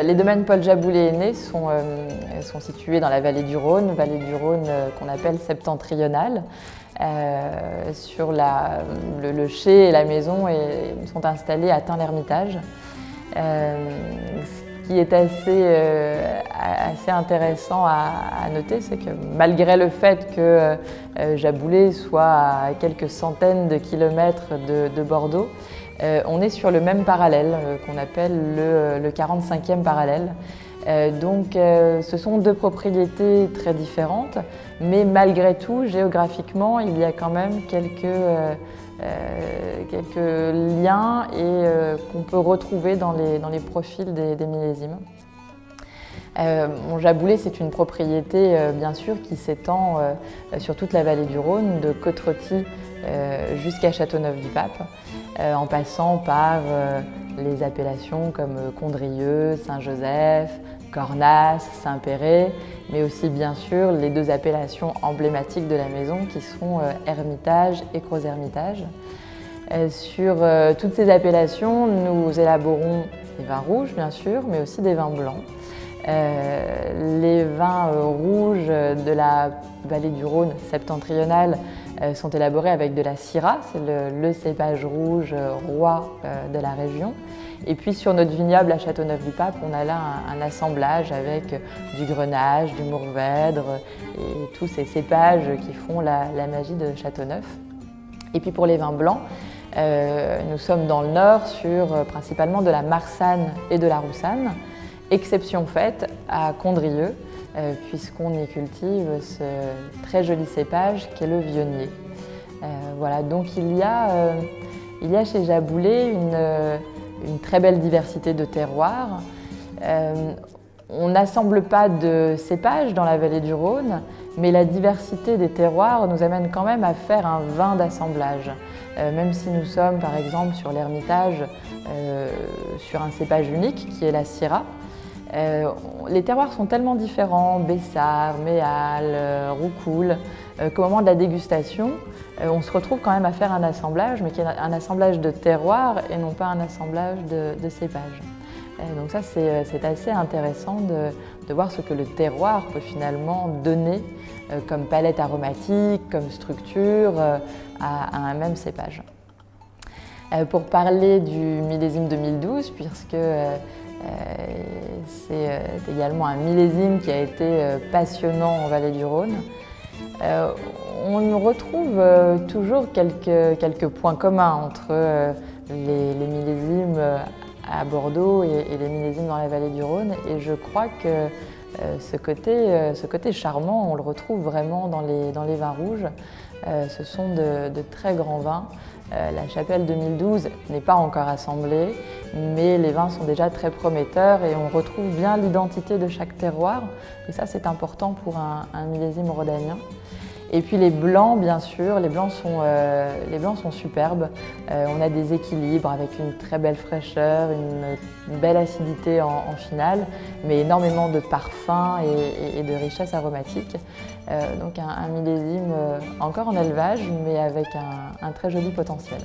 Les domaines Paul Jaboulet-Aîné sont situés dans la vallée du Rhône qu'on appelle septentrionale. Sur le chai et la maison sont installés à Tain-l'Hermitage. Ce qui est assez intéressant à noter, c'est que malgré le fait que Jaboulet soit à quelques centaines de kilomètres de Bordeaux, on est sur le même parallèle qu'on appelle le 45e parallèle. Ce sont deux propriétés très différentes, mais malgré tout, géographiquement, il y a quand même quelques liens qu'on peut retrouver dans les profils des millésimes. Jaboulet, c'est une propriété bien sûr qui s'étend sur toute la vallée du Rhône, de Côte-Rôtie jusqu'à Châteauneuf-du-Pape, en passant par les appellations comme Condrieu, Saint-Joseph, Cornas, Saint-Péret, mais aussi bien sûr les deux appellations emblématiques de la maison qui sont Hermitage et Crozes-Hermitage. Sur toutes ces appellations, nous élaborons des vins rouges bien sûr, mais aussi des vins blancs. Les vins rouges de la vallée du Rhône septentrionale sont élaborés avec de la Syrah, c'est le cépage rouge roi de la région. Et puis sur notre vignoble à Châteauneuf-du-Pape, on a là un assemblage avec du Grenache, du Mourvèdre et tous ces cépages qui font la magie de Châteauneuf. Et puis pour les vins blancs, nous sommes dans le nord sur principalement de la Marsanne et de la Roussanne, exception faite à Condrieu, puisqu'on y cultive ce très joli cépage qu'est le Vionnier. Voilà, donc il y a chez Jaboulet une très belle diversité de terroirs. On n'assemble pas de cépages dans la vallée du Rhône, mais la diversité des terroirs nous amène quand même à faire un vin d'assemblage. Même si nous sommes par exemple sur l'Hermitage, sur un cépage unique qui est la Syrah, les terroirs sont tellement différents, Bessards, Méal, Roucoule, qu'au moment de la dégustation, on se retrouve quand même à faire un assemblage, mais qui est un assemblage de terroirs et non pas un assemblage de cépages. Donc ça, c'est assez intéressant de voir ce que le terroir peut finalement donner comme palette aromatique, comme structure à un même cépage. Pour parler du millésime 2012, puisque c'est également un millésime qui a été passionnant en vallée du Rhône, on retrouve toujours quelques points communs entre les millésimes à Bordeaux et les millésimes dans la vallée du Rhône, et je crois que ce côté charmant, on le retrouve vraiment dans les vins rouges. Ce sont de très grands vins. La Chapelle 2012 n'est pas encore assemblée, mais les vins sont déjà très prometteurs et on retrouve bien l'identité de chaque terroir. Et ça, c'est important pour un millésime rhodanien. Et puis les blancs, bien sûr, les blancs sont superbes. On a des équilibres avec une très belle fraîcheur, une belle acidité en finale, mais énormément de parfum et de richesse aromatique. Donc un millésime encore en élevage, mais avec un très joli potentiel.